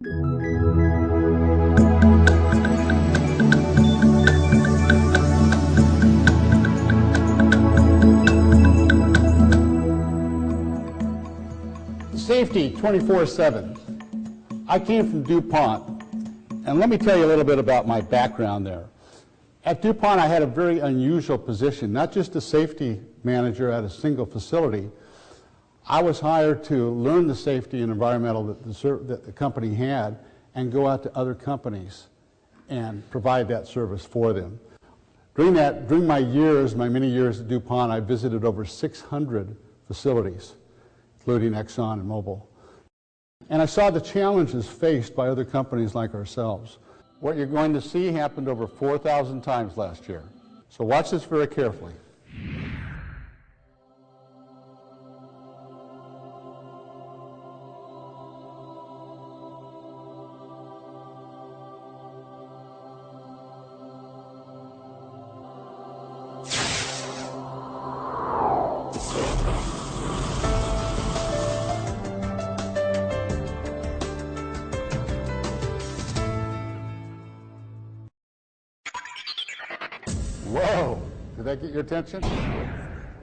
Safety 24/7. I came from DuPont, and let me tell you a little bit about my background there. At DuPont, I had a very unusual position, not just a safety manager at a single facility. I was hired to learn the safety and environmental that the company had and go out to other companies and provide that service for them. During my many years at DuPont, I visited over 600 facilities, including Exxon and Mobil. And I saw the challenges faced by other companies like ourselves. What you're going to see happened over 4,000 times last year. So watch this very carefully. Whoa, did that get your attention?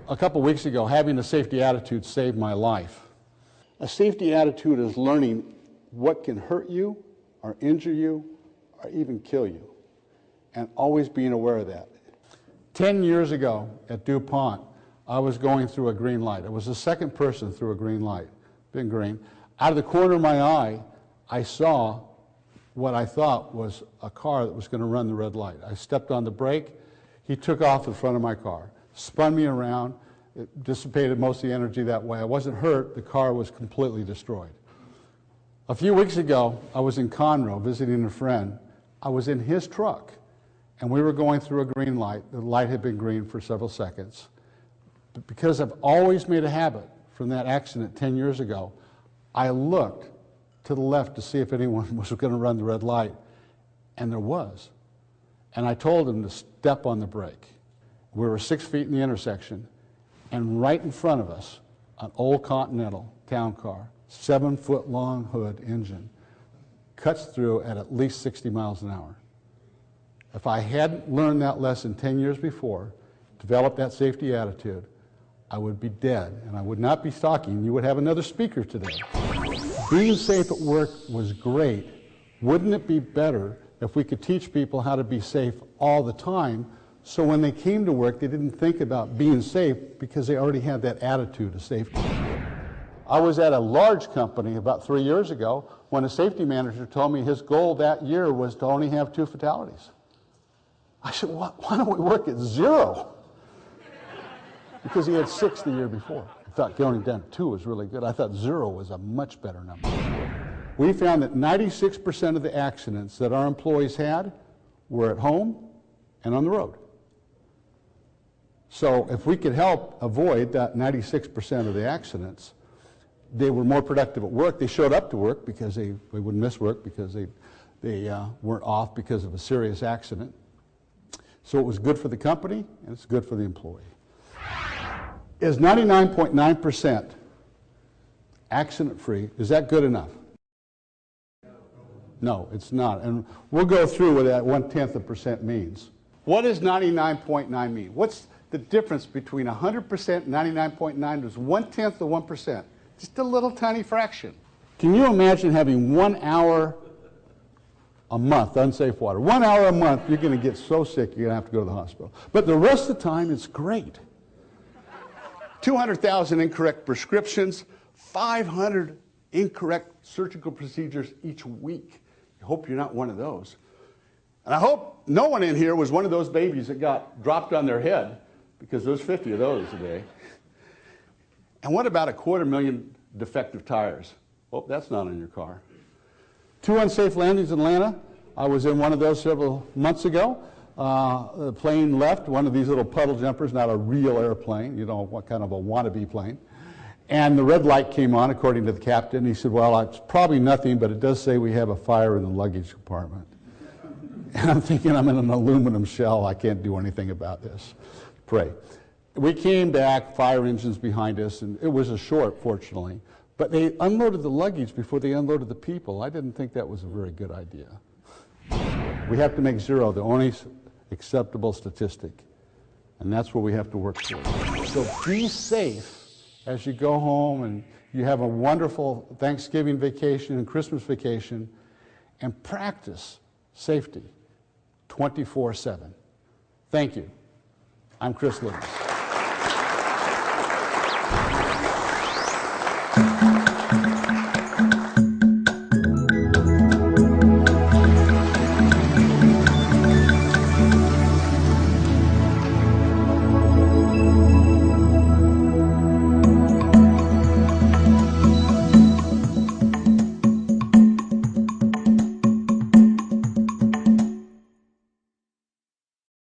A couple weeks ago, having a safety attitude saved my life. A safety attitude is learning what can hurt you or injure you or even kill you, and always being aware of that. 10 years ago at DuPont, I was going through a green light. I was the second person through a green light, been green. Out of the corner of my eye, I saw what I thought was a car that was going to run the red light. I stepped on the brake. He took off in front of my car, spun me around. It dissipated most of the energy that way. I wasn't hurt. The car was completely destroyed. A few weeks ago, I was in Conroe visiting a friend. I was in his truck, and we were going through a green light. The light had been green for several seconds. But because I've always made a habit from that accident 10 years ago, I looked to the left to see if anyone was going to run the red light, and there was. And I told him to step on the brake. We were 6 feet in the intersection, and right in front of us, an old Continental town car, 7-foot-long hood engine, cuts through at least 60 miles an hour. If I hadn't learned that lesson 10 years before, developed that safety attitude, I would be dead, and I would not be talking. You would have another speaker today. Being safe at work was great. Wouldn't it be better if we could teach people how to be safe all the time, so when they came to work, they didn't think about being safe because they already had that attitude of safety? I was at a large company about 3 years ago when a safety manager told me his goal that year was to only have 2 fatalities. I said, why don't we work at 0? Because he had 6 the year before. I thought going down to 2 was really good. I thought 0 was a much better number. We found that 96% of the accidents that our employees had were at home and on the road. So if we could help avoid that 96% of the accidents, they were more productive at work. They showed up to work because they wouldn't miss work because they weren't off because of a serious accident. So it was good for the company and it's good for the employee. Is 99.9% accident-free, is that good enough? No, it's not. And we'll go through what that 0.1% means. What does 99.9 mean? What's the difference between 100% and 99.9? There's 1/10 of 1%. Just a little tiny fraction. Can you imagine having 1 hour a month unsafe water? 1 hour a month, you're going to get so sick you're going to have to go to the hospital. But the rest of the time, it's great. 200,000 incorrect prescriptions, 500 incorrect surgical procedures each week. I hope you're not one of those. And I hope no one in here was one of those babies that got dropped on their head, because there's 50 of those today. And what about 250,000 defective tires? Oh, that's not in your car. 2 unsafe landings in Atlanta. I was in one of those several months ago. The plane left, one of these little puddle jumpers, not a real airplane, you know, what kind of a wannabe plane. And the red light came on, according to the captain. He said, well, it's probably nothing, but it does say we have a fire in the luggage compartment. And I'm thinking, I'm in an aluminum shell. I can't do anything about this. Pray. We came back, fire engines behind us, and it was a short, fortunately. But they unloaded the luggage before they unloaded the people. I didn't think that was a very good idea. We have to make 0 the only acceptable statistic. And that's what we have to work towards. So be safe as you go home and you have a wonderful Thanksgiving vacation and Christmas vacation, and practice safety 24/7. Thank you. I'm Chris Loomis.